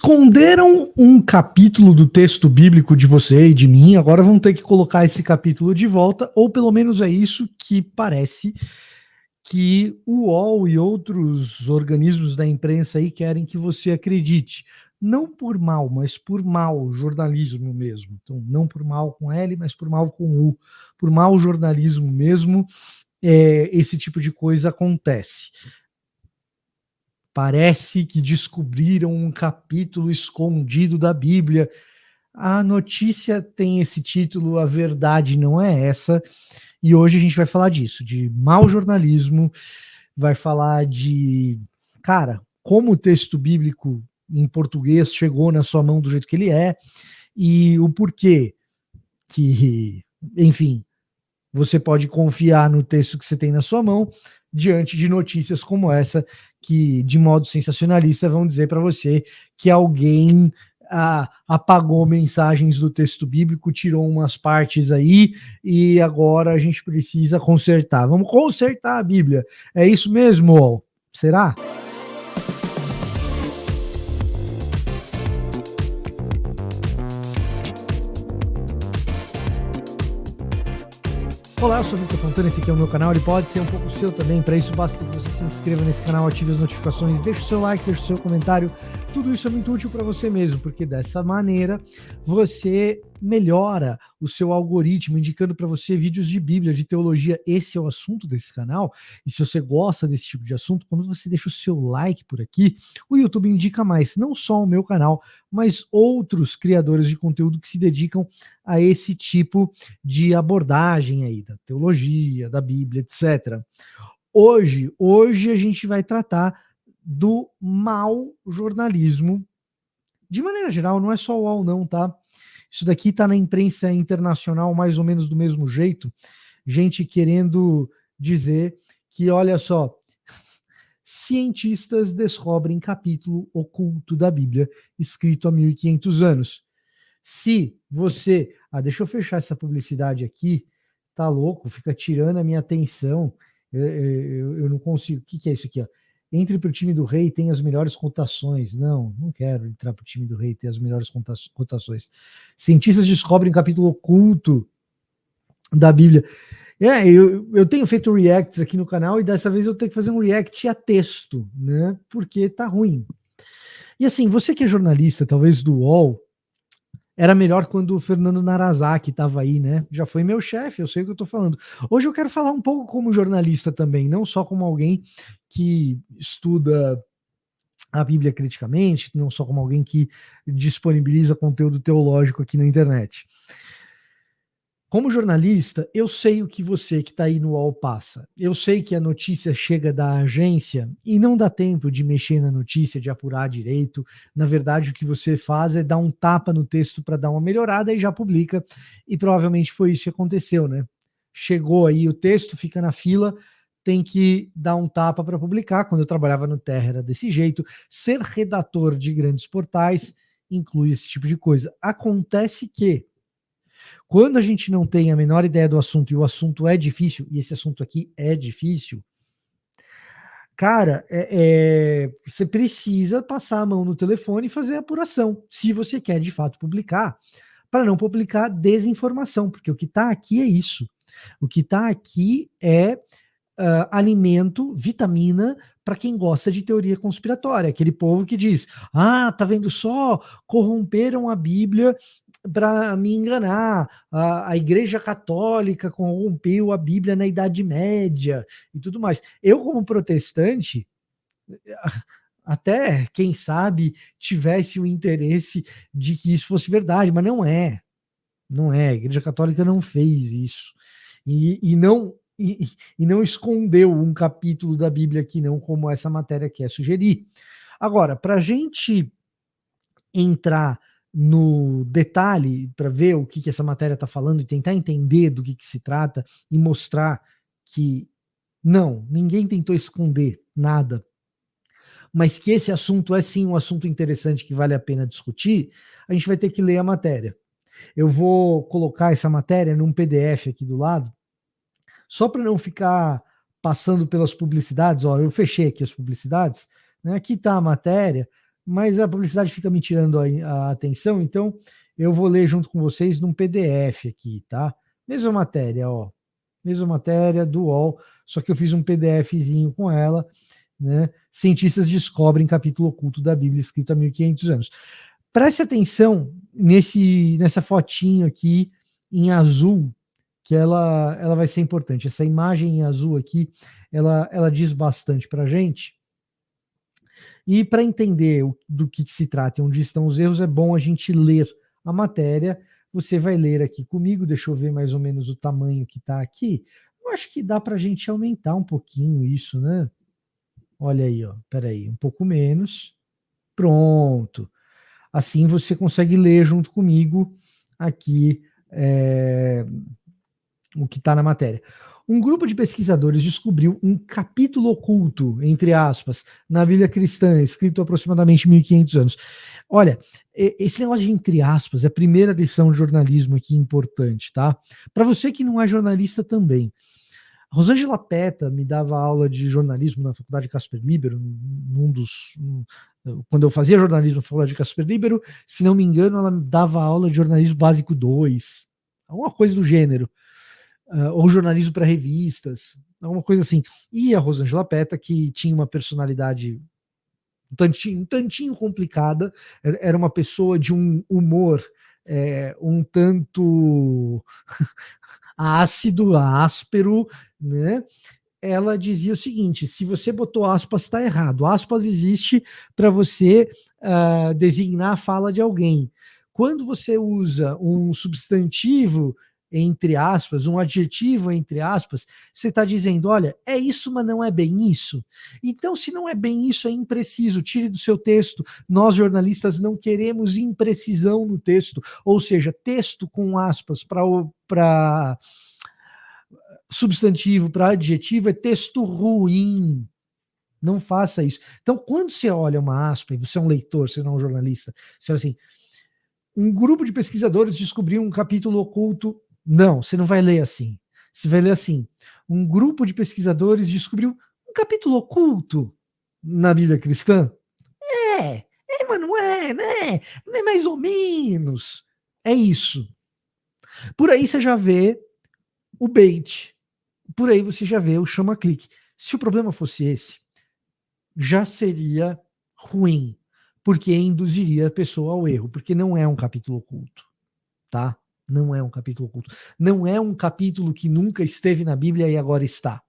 Esconderam um capítulo do texto bíblico de você e de mim, agora vão ter que colocar esse capítulo de volta, ou pelo menos é isso que parece que o UOL e outros organismos da imprensa aí querem que você acredite. Não por mal, mas por mal jornalismo mesmo. Então, não por mal com L, mas por mal com U. Por mal jornalismo mesmo, esse tipo de coisa acontece. Parece que descobriram um capítulo escondido da Bíblia. A notícia tem esse título, a verdade não é essa. E hoje a gente vai falar disso, de mau jornalismo, vai falar de, cara, como o texto bíblico em português chegou na sua mão do jeito que ele é e o porquê que, enfim, você pode confiar no texto que você tem na sua mão diante de notícias como essa, que de modo sensacionalista vão dizer para você que alguém apagou mensagens do texto bíblico, tirou umas partes aí e agora a gente precisa consertar. Vamos consertar a Bíblia. É isso mesmo? Será? Olá, eu sou o Victor Fontana, esse aqui é o meu canal, ele pode ser um pouco seu também, para isso basta que você se inscreva nesse canal, ative as notificações, deixe o seu like, deixe o seu comentário, tudo isso é muito útil para você mesmo, porque dessa maneira você melhora o seu algoritmo, indicando para você vídeos de Bíblia, de teologia. Esse é o assunto desse canal, e se você gosta desse tipo de assunto, quando você deixa o seu like por aqui, o YouTube indica mais, não só o meu canal, mas outros criadores de conteúdo que se dedicam a esse tipo de abordagem aí, da teologia, da Bíblia, etc. Hoje a gente vai tratar do mau jornalismo. De maneira geral, não é só o UOL não, tá? Isso daqui tá na imprensa internacional mais ou menos do mesmo jeito. Gente querendo dizer que, olha só, cientistas descobrem capítulo oculto da Bíblia escrito há 1500 anos. Se você... deixa eu fechar essa publicidade aqui. Tá louco? Fica tirando a minha atenção. Eu não consigo. O que é isso aqui? Ó? Entre para o time do rei, tem as melhores cotações. Não quero entrar para o time do rei, ter as melhores cotações. Cientistas descobrem capítulo oculto da Bíblia. Eu tenho feito reacts aqui no canal e dessa vez eu tenho que fazer um react a texto, né? Porque tá ruim. E assim, você que é jornalista, talvez do UOL, era melhor quando o Fernando Narazaki estava aí, né? Já foi meu chefe, eu sei o que eu estou falando. Hoje eu quero falar um pouco como jornalista também, não só como alguém que estuda a Bíblia criticamente, não só como alguém que disponibiliza conteúdo teológico aqui na internet. Como jornalista, eu sei o que você que está aí no UOL passa. Eu sei que a notícia chega da agência e não dá tempo de mexer na notícia, de apurar direito. Na verdade, o que você faz é dar um tapa no texto para dar uma melhorada e já publica. E provavelmente foi isso que aconteceu, né? Chegou aí o texto, fica na fila, tem que dar um tapa para publicar. Quando eu trabalhava no Terra era desse jeito. Ser redator de grandes portais inclui esse tipo de coisa. Acontece que quando a gente não tem a menor ideia do assunto e o assunto é difícil, e esse assunto aqui é difícil, cara, você precisa passar a mão no telefone e fazer a apuração, se você quer de fato publicar, para não publicar desinformação, porque o que está aqui é isso. O que está aqui é alimento, vitamina para quem gosta de teoria conspiratória, aquele povo que diz: tá vendo só, corromperam a Bíblia para me enganar, a Igreja Católica corrompeu a Bíblia na Idade Média e tudo mais. Eu, como protestante, até, quem sabe, tivesse o interesse de que isso fosse verdade, mas não é. Não é. A Igreja Católica não fez isso. E não escondeu um capítulo da Bíblia aqui, não, como essa matéria quer sugerir. Agora, para a gente entrar no detalhe, para ver o que essa matéria está falando e tentar entender do que se trata e mostrar que não, ninguém tentou esconder nada, mas que esse assunto é sim um assunto interessante que vale a pena discutir, a gente vai ter que ler a matéria. Eu vou colocar essa matéria num PDF aqui do lado, só para não ficar passando pelas publicidades. Ó, eu fechei aqui as publicidades, né? Aqui está a matéria, mas a publicidade fica me tirando a atenção, então eu vou ler junto com vocês num PDF aqui, tá? Mesma matéria, ó. Mesma matéria do UOL, só que eu fiz um PDFzinho com ela, né? Cientistas descobrem capítulo oculto da Bíblia escrito há 1500 anos. Preste atenção nessa fotinho aqui em azul, que ela vai ser importante. Essa imagem em azul aqui, ela diz bastante para a gente. E para entender do que se trata e onde estão os erros, é bom a gente ler a matéria. Você vai ler aqui comigo, deixa eu ver mais ou menos o tamanho que está aqui. Eu acho que dá para a gente aumentar um pouquinho isso, né? Olha aí, ó. Peraí, um pouco menos. Pronto. Assim você consegue ler junto comigo aqui o que está na matéria. Um grupo de pesquisadores descobriu um capítulo oculto, entre aspas, na Bíblia cristã, escrito há aproximadamente 1500 anos. Olha, esse negócio de entre aspas é a primeira lição de jornalismo aqui importante, tá? Para você que não é jornalista também. Rosângela Peta me dava aula de jornalismo na Faculdade Casper Libero, quando eu fazia jornalismo na Faculdade Casper Libero, se não me engano, ela me dava aula de jornalismo básico 2, alguma coisa do gênero. Ou jornalismo para revistas, alguma coisa assim. E a Rosângela Peta, que tinha uma personalidade um tantinho complicada, era uma pessoa de um humor um tanto ácido, áspero, né? Ela dizia o seguinte: se você botou aspas, está errado. Aspas existe para você designar a fala de alguém. Quando você usa um substantivo, entre aspas, um adjetivo, entre aspas, você está dizendo, olha, é isso, mas não é bem isso. Então, se não é bem isso, é impreciso, tire do seu texto. Nós, jornalistas, não queremos imprecisão no texto, ou seja, texto com aspas para substantivo, para adjetivo, é texto ruim. Não faça isso. Então, quando você olha uma aspa, e você é um leitor, você não é um jornalista, você olha assim, um grupo de pesquisadores descobriu um capítulo oculto. Não, você não vai ler assim. Você vai ler assim: um grupo de pesquisadores descobriu um capítulo oculto na Bíblia cristã. Mas não é, né? Não é mais ou menos. É isso. Por aí você já vê o bait. Por aí você já vê o chama-clique. Se o problema fosse esse, já seria ruim, porque induziria a pessoa ao erro, porque não é um capítulo oculto, tá? Não é um capítulo oculto. Não é um capítulo que nunca esteve na Bíblia e agora está.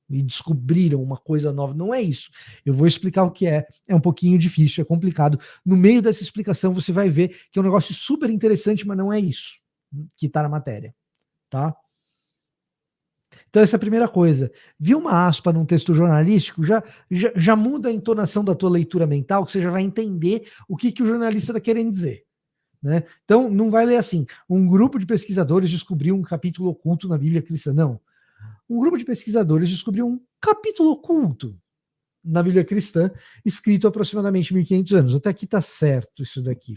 E descobriram uma coisa nova. Não é isso. Eu vou explicar o que é. É um pouquinho difícil, é complicado. No meio dessa explicação, você vai ver que é um negócio super interessante, mas não é isso que está na matéria, tá? Então, essa é a primeira coisa. Viu uma aspa num texto jornalístico, já muda a entonação da tua leitura mental, que você já vai entender o que o jornalista está querendo dizer. Né? Então, não vai ler assim, um grupo de pesquisadores descobriu um capítulo oculto na Bíblia cristã. Não. Um grupo de pesquisadores descobriu um capítulo oculto na Bíblia cristã, escrito há aproximadamente 1500 anos. Até aqui está certo isso daqui.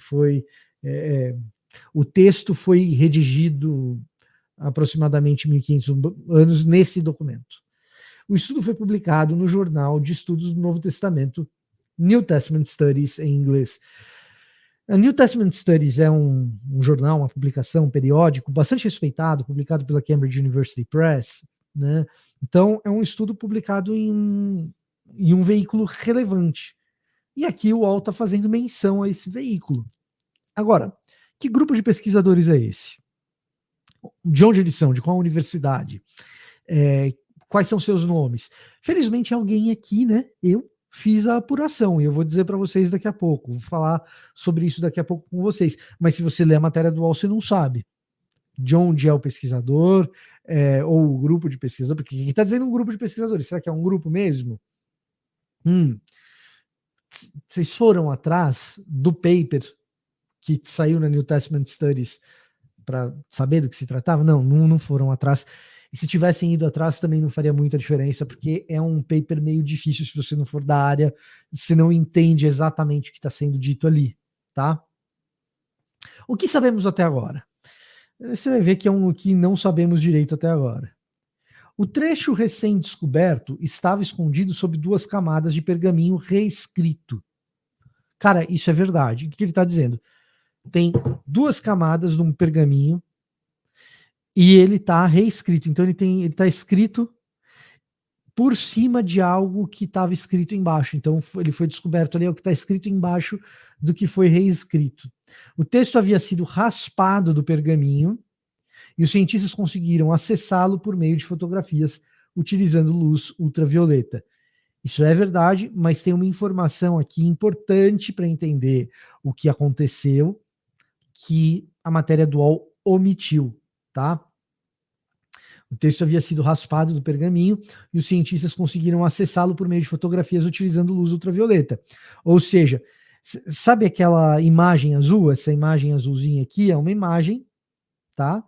O texto foi redigido há aproximadamente 1500 anos nesse documento. O estudo foi publicado no Jornal de Estudos do Novo Testamento, New Testament Studies, em inglês. A New Testament Studies é um jornal, uma publicação, um periódico bastante respeitado, publicado pela Cambridge University Press, né? Então, é um estudo publicado em um veículo relevante. E aqui o UOL está fazendo menção a esse veículo. Agora, que grupo de pesquisadores é esse? De onde eles são? De qual universidade? Quais são seus nomes? Felizmente, alguém aqui, né? Eu fiz a apuração e eu vou dizer para vocês daqui a pouco. Vou falar sobre isso daqui a pouco com vocês. Mas se você ler a matéria do UOL, você não sabe de onde é o pesquisador ou o grupo de pesquisadores. Porque quem está dizendo um grupo de pesquisadores? Será que é um grupo mesmo? Vocês foram atrás do paper que saiu na New Testament Studies para saber do que se tratava? Não foram atrás. E se tivessem ido atrás, também não faria muita diferença, porque é um paper meio difícil se você não for da área, você não entende exatamente o que está sendo dito ali, tá? O que sabemos até agora? Você vai ver que é um que não sabemos direito até agora. O trecho recém-descoberto estava escondido sob 2 camadas de pergaminho reescrito. Cara, isso é verdade. O que ele está dizendo? Tem 2 camadas num pergaminho e ele está reescrito. Então ele está escrito por cima de algo que estava escrito embaixo. Então ele foi descoberto ali, é o que está escrito embaixo do que foi reescrito. O texto havia sido raspado do pergaminho e os cientistas conseguiram acessá-lo por meio de fotografias utilizando luz ultravioleta. Isso é verdade, mas tem uma informação aqui importante para entender o que aconteceu, que a matéria do UOL omitiu, tá? O texto havia sido raspado do pergaminho e os cientistas conseguiram acessá-lo por meio de fotografias utilizando luz ultravioleta. Ou seja, sabe aquela imagem azul? Essa imagem azulzinha aqui é uma imagem, tá?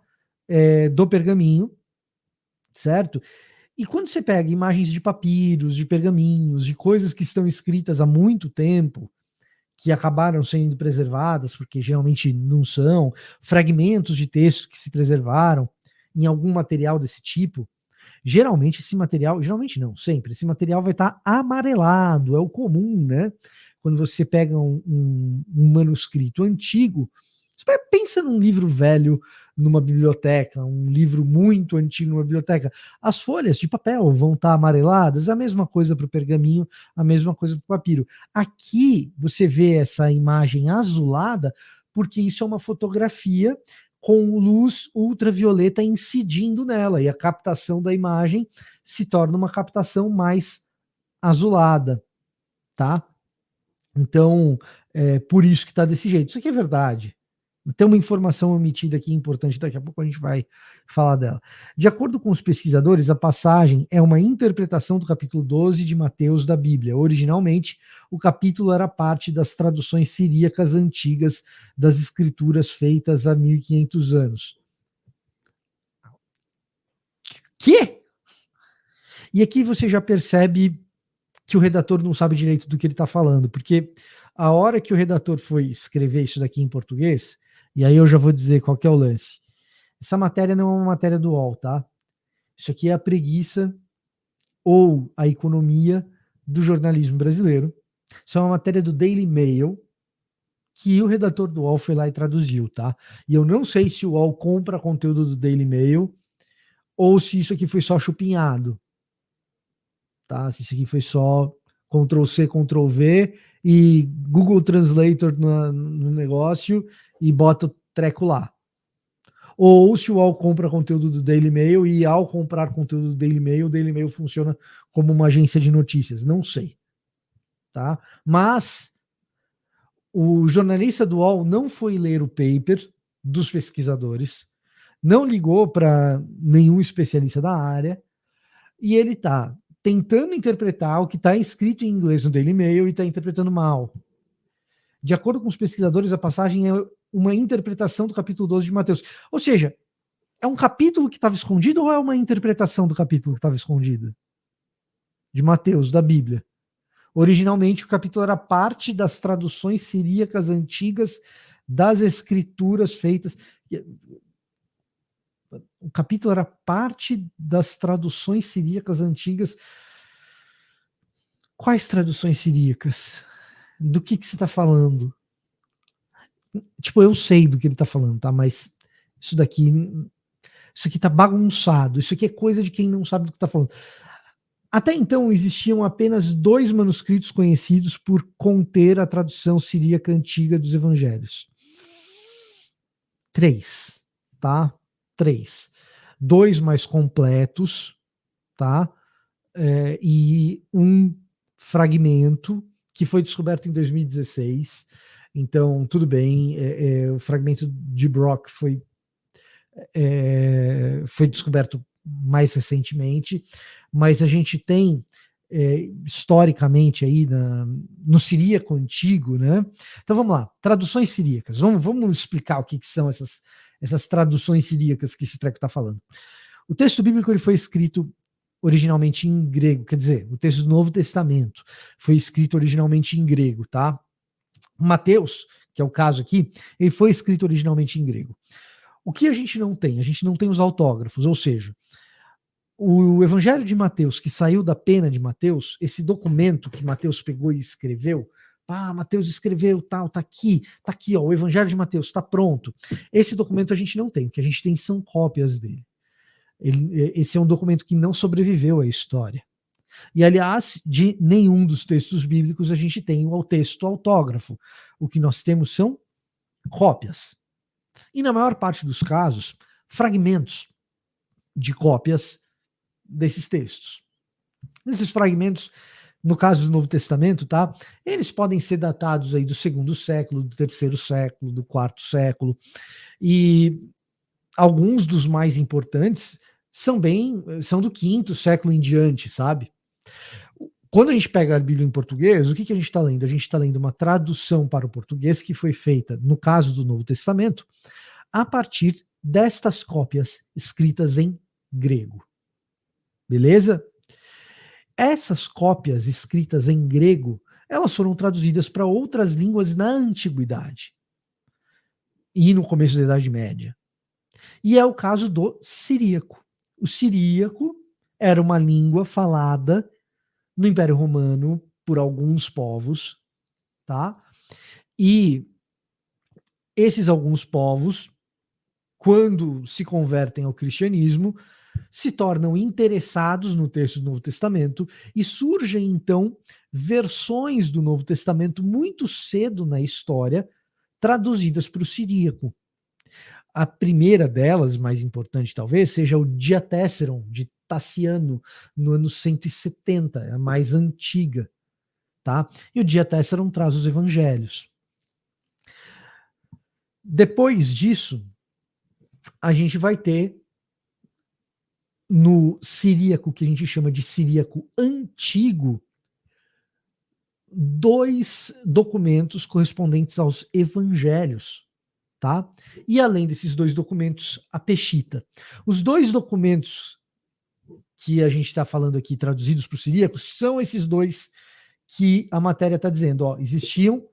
Do pergaminho, certo? E quando você pega imagens de papiros, de pergaminhos, de coisas que estão escritas há muito tempo, que acabaram sendo preservadas, porque geralmente não são, fragmentos de textos que se preservaram em algum material desse tipo, geralmente esse material, geralmente não, sempre, esse material vai estar amarelado, é o comum, né? Quando você pega um manuscrito antigo, você pensa num livro velho numa biblioteca, um livro muito antigo numa biblioteca, as folhas de papel vão estar amareladas, a mesma coisa para o pergaminho, a mesma coisa para o papiro. Aqui você vê essa imagem azulada, porque isso é uma fotografia com luz ultravioleta incidindo nela, e a captação da imagem se torna uma captação mais azulada, tá? Então, por isso que está desse jeito. Isso aqui é verdade. Tem uma informação omitida aqui importante, daqui a pouco a gente vai falar dela. De acordo com os pesquisadores, a passagem é uma interpretação do capítulo 12 de Mateus da Bíblia. Originalmente, o capítulo era parte das traduções siríacas antigas das escrituras feitas há 1500 anos. Que? E aqui você já percebe que o redator não sabe direito do que ele está falando, porque a hora que o redator foi escrever isso daqui em português, e aí eu já vou dizer qual que é o lance. Essa matéria não é uma matéria do UOL, tá? Isso aqui é a preguiça ou a economia do jornalismo brasileiro. Isso é uma matéria do Daily Mail que o redator do UOL foi lá e traduziu, tá? E eu não sei se o UOL compra conteúdo do Daily Mail ou se isso aqui foi só chupinhado, tá? Se isso aqui foi só Ctrl+C, Ctrl+V e Google Translator no negócio e bota o treco lá. Ou se o UOL compra conteúdo do Daily Mail e ao comprar conteúdo do Daily Mail, o Daily Mail funciona como uma agência de notícias. Não sei. Tá? Mas o jornalista do UOL não foi ler o paper dos pesquisadores, não ligou para nenhum especialista da área, e ele está tentando interpretar o que está escrito em inglês no Daily Mail e está interpretando mal. De acordo com os pesquisadores, a passagem é uma interpretação do capítulo 12 de Mateus. Ou seja, é um capítulo que estava escondido ou é uma interpretação do capítulo que estava escondido? De Mateus, da Bíblia. Originalmente, o capítulo era parte das traduções siríacas antigas das escrituras feitas. O capítulo era parte das traduções siríacas antigas. Quais traduções siríacas? Do que você está falando? Tipo, eu sei do que ele está falando, tá? Mas isso aqui tá bagunçado. Isso aqui é coisa de quem não sabe do que está falando. Até então, existiam apenas 2 manuscritos conhecidos por conter a tradução siríaca antiga dos evangelhos. 3, tá? 3. 2 mais completos, tá? E um fragmento que foi descoberto em 2016. Então, tudo bem, o fragmento de Brock foi descoberto mais recentemente, mas a gente tem historicamente aí no siríaco antigo, né? Então vamos lá, traduções siríacas. Vamos explicar o que são essas traduções siríacas que esse treco está falando. O texto bíblico ele foi escrito originalmente em grego, quer dizer, o texto do Novo Testamento foi escrito originalmente em grego, tá? Mateus, que é o caso aqui, ele foi escrito originalmente em grego. O que a gente não tem? A gente não tem os autógrafos, ou seja, o Evangelho de Mateus, que saiu da pena de Mateus, esse documento que Mateus pegou e escreveu Mateus escreveu tal, tá aqui, ó, o Evangelho de Mateus, tá pronto. Esse documento a gente não tem, o que a gente tem são cópias dele. Esse é um documento que não sobreviveu à história. E, aliás, de nenhum dos textos bíblicos a gente tem o texto autógrafo. O que nós temos são cópias. E, na maior parte dos casos, fragmentos de cópias desses textos. Esses fragmentos, no caso do Novo Testamento, tá? Eles podem ser datados aí do 2º século, do 3º século, do 4º século. E alguns dos mais importantes são do 5º século em diante, sabe? Quando a gente pega a Bíblia em português, o que a gente está lendo? A gente está lendo uma tradução para o português que foi feita, no caso do Novo Testamento, a partir destas cópias escritas em grego. Beleza? Essas cópias escritas em grego, elas foram traduzidas para outras línguas na antiguidade e no começo da Idade Média. E é o caso do siríaco. O siríaco era uma língua falada no Império Romano por alguns povos, tá? E esses alguns povos, quando se convertem ao cristianismo, se tornam interessados no texto do Novo Testamento e surgem, então, versões do Novo Testamento muito cedo na história, traduzidas para o siríaco. A primeira delas, mais importante talvez, seja o Diatessaron, de Taciano, no ano 170, é a mais antiga. Tá? E o Diatessaron traz os evangelhos. Depois disso, a gente vai ter no siríaco, que a gente chama de siríaco antigo, 2 documentos correspondentes aos evangelhos, tá? E além desses 2 documentos, a Peshitta. Os 2 documentos que a gente está falando aqui, traduzidos para o siríaco, são esses 2 que a matéria está dizendo, ó, existiam,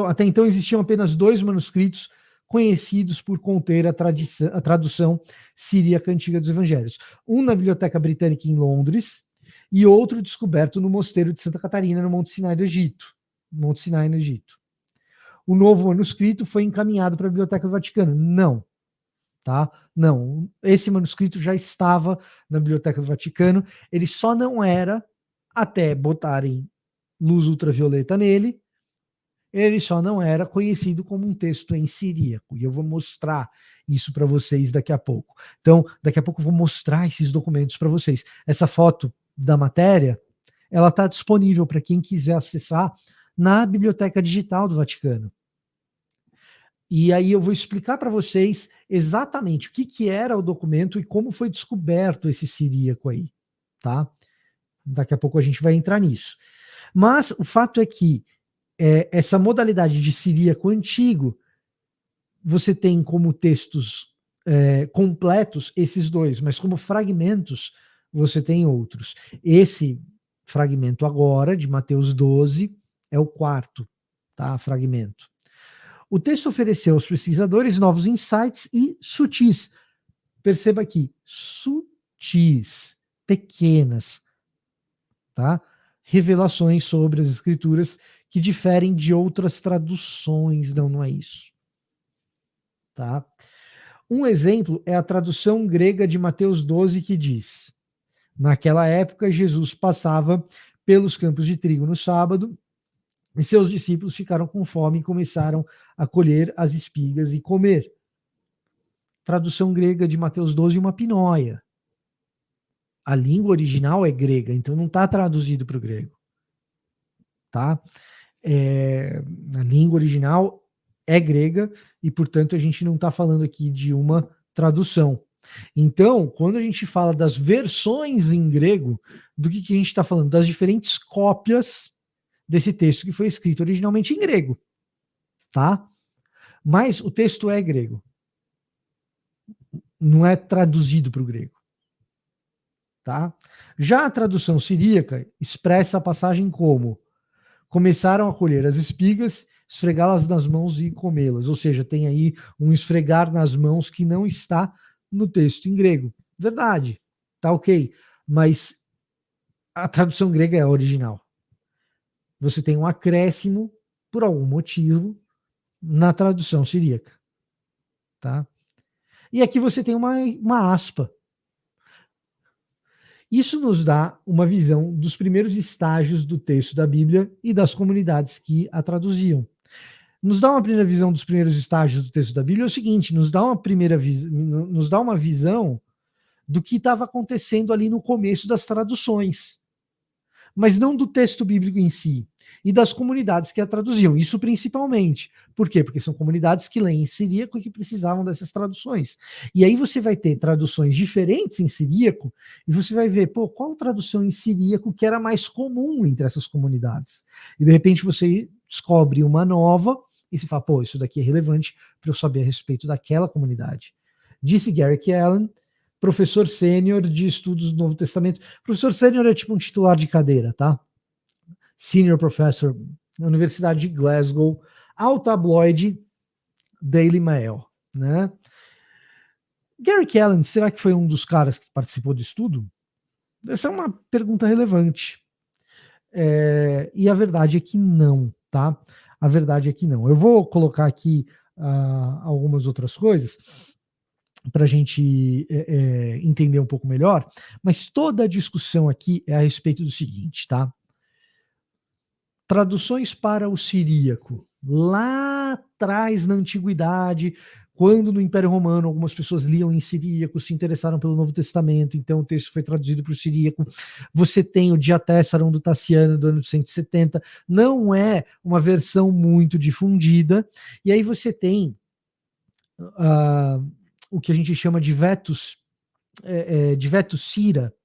até então existiam apenas 2 manuscritos conhecidos por conter a tradução siríaca antiga dos evangelhos. Um na Biblioteca Britânica em Londres e outro descoberto no Mosteiro de Santa Catarina, no Monte Sinai do Egito. Monte Sinai, no Egito. O novo manuscrito foi encaminhado para a Biblioteca do Vaticano? Não. Tá? Não. Esse manuscrito já estava na Biblioteca do Vaticano, ele só não era, até botarem luz ultravioleta nele, ele só não era conhecido como um texto em siríaco. E eu vou mostrar isso para vocês daqui a pouco. Então, daqui a pouco eu vou mostrar esses documentos para vocês. Essa foto da matéria, ela está disponível para quem quiser acessar na Biblioteca Digital do Vaticano. E aí eu vou explicar para vocês exatamente o que era o documento e como foi descoberto esse siríaco aí, tá? Daqui a pouco a gente vai entrar nisso. Mas o fato é que essa modalidade de siríaco antigo, você tem como textos completos esses 2, mas como fragmentos você tem outros. Esse fragmento agora, de Mateus 12, é o 4º, tá? Fragmento. O texto ofereceu aos pesquisadores novos insights e sutis. Perceba aqui, sutis, pequenas, tá? Revelações sobre as escrituras que diferem de outras traduções. Não é isso. Tá? Um exemplo é a tradução grega de Mateus 12, que diz: naquela época, Jesus passava pelos campos de trigo no sábado, e seus discípulos ficaram com fome e começaram a colher as espigas e comer. Tradução grega de Mateus 12, uma pinóia. A língua original é grega, então não está traduzido para o grego. Tá? A língua original é grega e, portanto, a gente não está falando aqui de uma tradução. Então, quando a gente fala das versões em grego, do que a gente está falando? Das diferentes cópias desse texto que foi escrito originalmente em grego, tá? Mas o texto é grego. Não é traduzido para o grego. Tá? Já a tradução siríaca expressa a passagem como: começaram a colher as espigas, esfregá-las nas mãos e comê-las. Ou seja, tem aí um esfregar nas mãos que não está no texto em grego. Verdade, tá ok. Mas a tradução grega é a original. você tem um acréscimo, por algum motivo, na tradução siríaca. Tá? E aqui você tem uma aspa. Isso nos dá uma visão dos primeiros estágios do texto da Bíblia e das comunidades que a traduziam. Nos dá uma primeira visão dos primeiros estágios do texto da Bíblia é o seguinte, nos dá uma visão do que estava acontecendo ali no começo das traduções, mas não do texto bíblico em si, e das comunidades que a traduziam, isso principalmente. Por quê? Porque são comunidades que leem em siríaco e que precisavam dessas traduções. E aí você vai ter traduções diferentes em siríaco, e você vai ver, pô, qual tradução em siríaco que era mais comum entre essas comunidades? E de repente você descobre uma nova, e se fala, pô, isso daqui é relevante para eu saber a respeito daquela comunidade. Disse Garrick Allen, professor sênior de estudos do Novo Testamento. Professor sênior é tipo um titular de cadeira, tá? Senior professor na Universidade de Glasgow, ao tabloide Daily Mail, né? Garrick Allen, será que foi um dos caras que participou do estudo? Essa é uma pergunta relevante. E a verdade é que não, tá? A verdade é que não. Eu vou colocar aqui algumas outras coisas para a gente entender um pouco melhor, mas toda a discussão aqui é a respeito do seguinte, tá? Traduções para o siríaco. Lá atrás, na antiguidade, quando no Império Romano algumas pessoas liam em siríaco, se interessaram pelo Novo Testamento, então o texto foi traduzido para o siríaco. Você tem o Diatessaron do Taciano, do ano 170, não é uma versão muito difundida, e aí você tem o que a gente chama de Vetus Sira,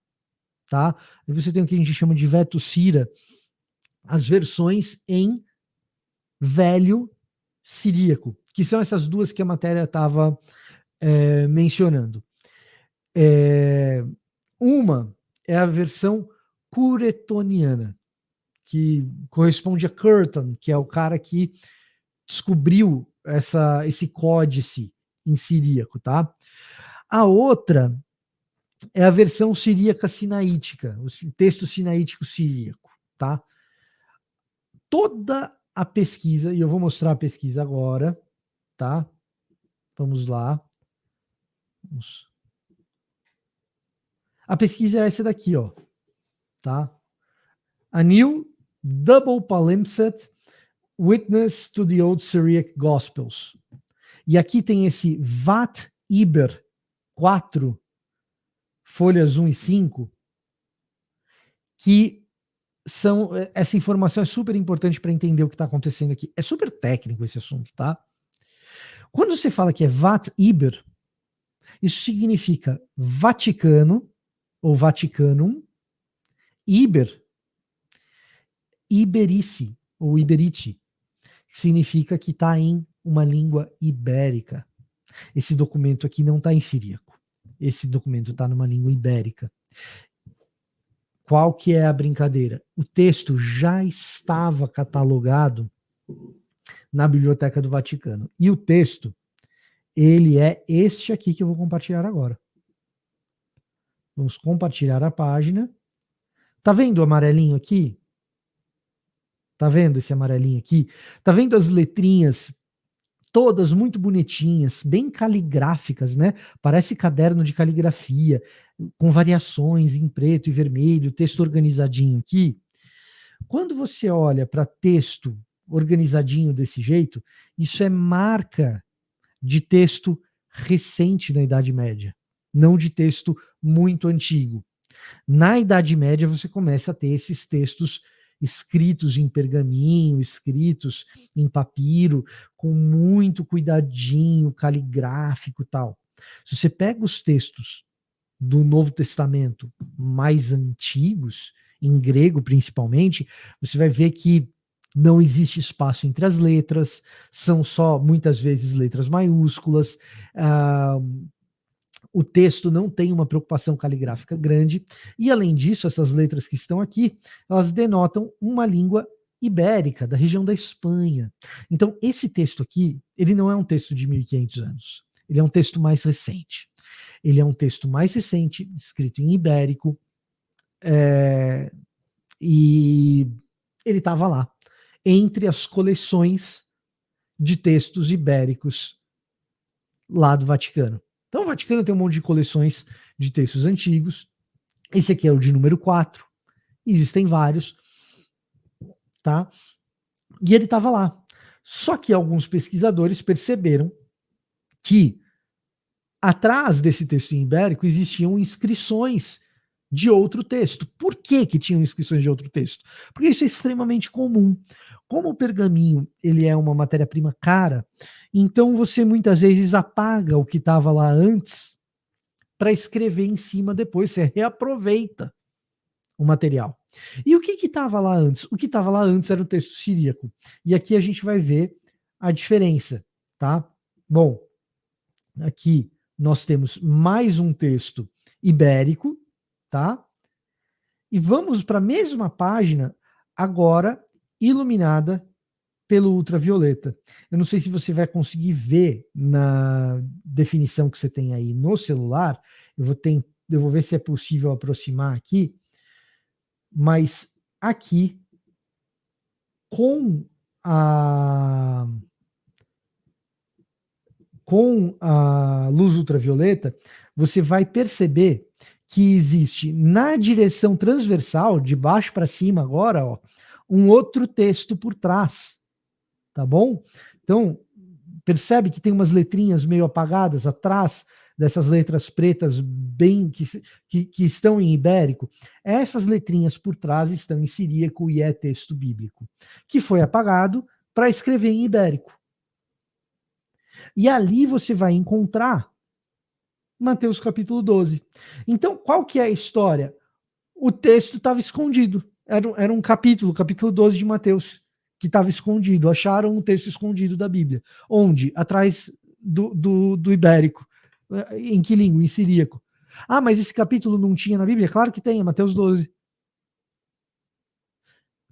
tá? E você tem o que a gente chama de Vetus Sira, as versões em velho siríaco, que são essas duas que a matéria estava mencionando. Uma é a versão curetoniana, que corresponde a Curtin, que é o cara que descobriu esse códice em siríaco, tá? A outra é a versão siríaca sinaítica, o texto sinaítico siríaco, tá? Toda a pesquisa, e eu vou mostrar a pesquisa agora, tá? Vamos lá. A pesquisa é essa daqui, ó, tá? A new double palimpsest witness to the old Syriac Gospels. E aqui tem esse Vat Iber 4, folhas 1 e 5, que essa informação é super importante para entender o que está acontecendo aqui. É super técnico esse assunto, tá? Quando você fala que é Vat Iber, isso significa Vaticano, ou Vaticanum, Iber, Iberice, ou Iberite, que significa que está em uma língua ibérica. Esse documento aqui não está em siríaco. Esse documento está numa língua ibérica. Qual que é a brincadeira? O texto já estava catalogado na Biblioteca do Vaticano. E o texto, ele é este aqui que eu vou compartilhar agora. Vamos compartilhar a página. Tá vendo o amarelinho aqui? Tá vendo esse amarelinho aqui? Tá vendo as letrinhas todas muito bonitinhas, bem caligráficas, né? Parece caderno de caligrafia, com variações em preto e vermelho, texto organizadinho aqui. Quando você olha para texto organizadinho desse jeito, isso é marca de texto recente na Idade Média, não de texto muito antigo. Na Idade Média, você começa a ter esses textos escritos em pergaminho, escritos em papiro, com muito cuidadinho, caligráfico e tal. Se você pega os textos do Novo Testamento mais antigos, em grego principalmente, você vai ver que não existe espaço entre as letras, são só, muitas vezes, letras maiúsculas, o texto não tem uma preocupação caligráfica grande, e além disso, essas letras que estão aqui, elas denotam uma língua ibérica, da região da Espanha. Então, esse texto aqui, ele não é um texto de 1500 anos, ele é um texto mais recente. Ele é um texto mais recente, escrito em ibérico, e ele estava lá, entre as coleções de textos ibéricos lá do Vaticano. Então o Vaticano tem um monte de coleções de textos antigos. Esse aqui é o de número 4. Existem vários, tá? E ele estava lá. Só que alguns pesquisadores perceberam que atrás desse texto em ibérico existiam inscrições de outro texto. Por que tinham inscrições de outro texto? Porque isso é extremamente comum. Como o pergaminho ele é uma matéria-prima cara, então você muitas vezes apaga o que estava lá antes para escrever em cima depois, você reaproveita o material. E o que estava lá antes? O que estava lá antes era o texto siríaco. E aqui a gente vai ver a diferença, tá? Bom, aqui nós temos mais um texto ibérico, tá? E vamos para a mesma página, agora iluminada pelo ultravioleta. Eu não sei se você vai conseguir ver na definição que você tem aí no celular. Eu vou ver se é possível aproximar aqui, mas aqui com a luz ultravioleta, você vai perceber que existe na direção transversal, de baixo para cima agora, ó, um outro texto por trás, tá bom? Então, percebe que tem umas letrinhas meio apagadas atrás dessas letras pretas bem que estão em ibérico. Essas letrinhas por trás estão em siríaco e é texto bíblico, que foi apagado para escrever em ibérico. E ali você vai encontrar Mateus capítulo 12. Então, qual que é a história? O texto estava escondido. Era um capítulo, capítulo 12 de Mateus, que estava escondido. Acharam um texto escondido da Bíblia. Onde? Atrás do ibérico. Em que língua? Em siríaco. Ah, mas esse capítulo não tinha na Bíblia? Claro que tem, é Mateus 12.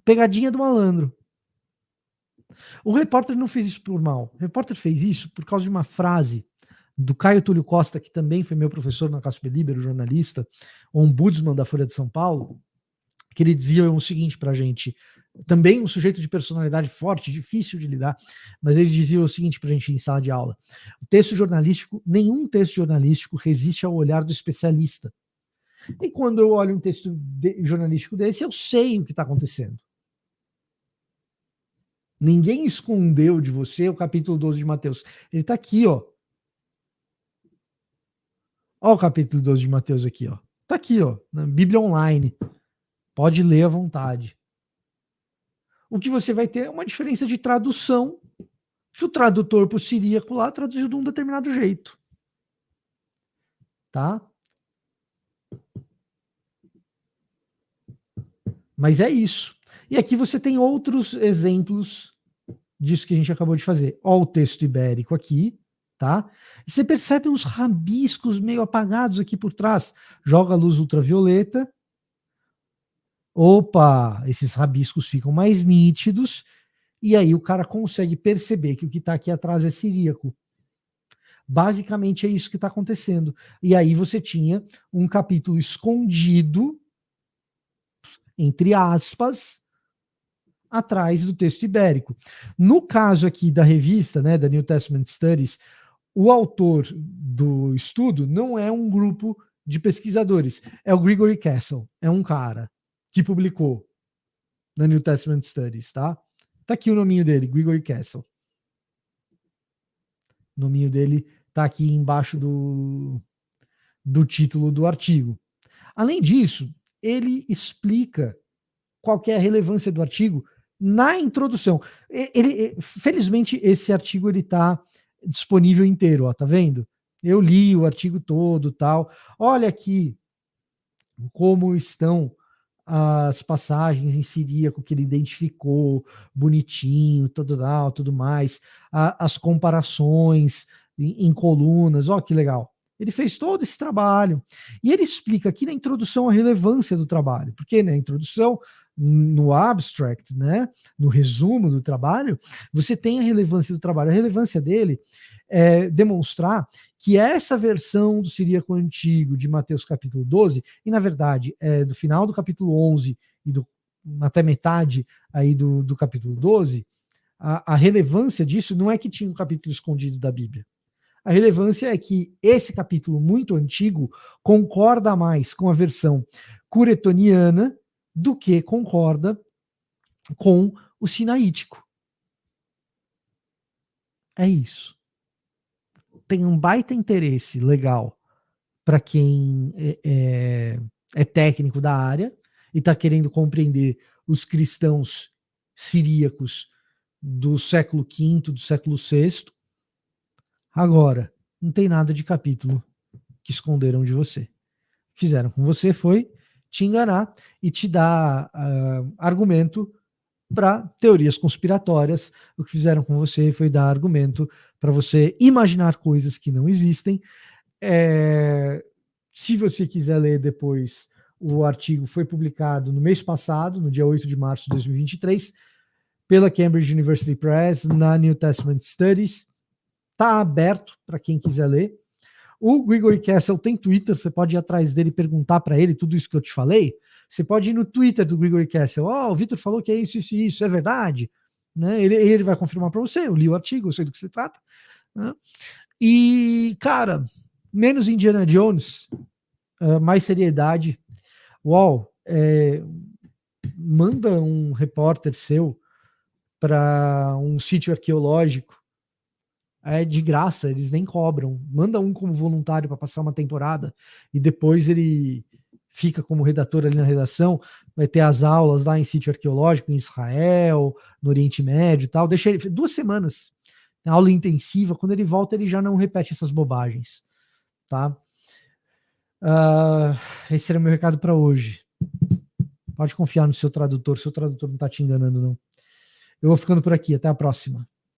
Pegadinha do malandro. O repórter não fez isso por mal. O repórter fez isso por causa de uma frase do Caio Túlio Costa, que também foi meu professor na Casper Libero, jornalista, ombudsman da Folha de São Paulo, que ele dizia o seguinte pra gente, também um sujeito de personalidade forte, difícil de lidar, mas ele dizia o seguinte pra gente em sala de aula: o texto jornalístico, nenhum texto jornalístico resiste ao olhar do especialista. E quando eu olho um texto jornalístico desse, eu sei o que está acontecendo. Ninguém escondeu de você o capítulo 12 de Mateus. Ele está aqui, ó. Olha o capítulo 12 de Mateus aqui, ó. Tá aqui, ó, na Bíblia Online. Pode ler à vontade. O que você vai ter é uma diferença de tradução, que o tradutor para o siríaco lá traduziu de um determinado jeito. Tá? Mas é isso. E aqui você tem outros exemplos disso que a gente acabou de fazer. Olha o texto ibérico aqui, tá? E você percebe uns rabiscos meio apagados aqui por trás. Joga a luz ultravioleta. Opa, esses rabiscos ficam mais nítidos. E aí o cara consegue perceber que o que está aqui atrás é siríaco. Basicamente é isso que está acontecendo. E aí você tinha um capítulo escondido, entre aspas, atrás do texto ibérico. No caso aqui da revista, né, da New Testament Studies, o autor do estudo não é um grupo de pesquisadores, é o Gregory Castle, é um cara que publicou na New Testament Studies, tá? Tá aqui o nominho dele, Gregory Castle. O nominho dele tá aqui embaixo do título do artigo. Além disso, ele explica qual que é a relevância do artigo na introdução. Felizmente, esse artigo ele está disponível inteiro, ó, tá vendo? Eu li o artigo todo, tal. Olha aqui como estão as passagens em siríaco que ele identificou, bonitinho, tudo mais, as comparações em colunas, ó que legal. Ele fez todo esse trabalho e ele explica aqui na introdução a relevância do trabalho, porque na introdução, no abstract, né, no resumo do trabalho, você tem a relevância do trabalho. A relevância dele é demonstrar que essa versão do siríaco antigo de Mateus capítulo 12, e na verdade é do final do capítulo 11 e do até metade aí do capítulo 12, a relevância disso não é que tinha um capítulo escondido da Bíblia. A relevância é que esse capítulo muito antigo concorda mais com a versão curetoniana do que concorda com o sinaítico. É isso. Tem um baita interesse legal para quem é técnico da área e está querendo compreender os cristãos siríacos do século V, do século VI. Agora, não tem nada de capítulo que esconderam de você. O que fizeram com você foi te enganar e te dar argumento para teorias conspiratórias. O que fizeram com você foi dar argumento para você imaginar coisas que não existem. Se você quiser ler depois, o artigo foi publicado no mês passado, no dia 8 de março de 2023, pela Cambridge University Press, na New Testament Studies. Está aberto para quem quiser ler. O Gregory Castle tem Twitter, você pode ir atrás dele e perguntar para ele tudo isso que eu te falei. Você pode ir no Twitter do Gregory Castle. O Vitor falou que é isso, é verdade. Né? Ele vai confirmar para você. Eu li o artigo, eu sei do que se trata. Né? E, cara, menos Indiana Jones, mais seriedade. Manda um repórter seu para um sítio arqueológico. É de graça, eles nem cobram. Manda um como voluntário para passar uma temporada e depois ele fica como redator ali na redação. Vai ter as aulas lá em sítio arqueológico, em Israel, no Oriente Médio e tal. Deixa ele 2 semanas, aula intensiva. Quando ele volta, ele já não repete essas bobagens. Tá? Esse era o meu recado para hoje. Pode confiar no seu tradutor não está te enganando, não. Eu vou ficando por aqui. Até a próxima.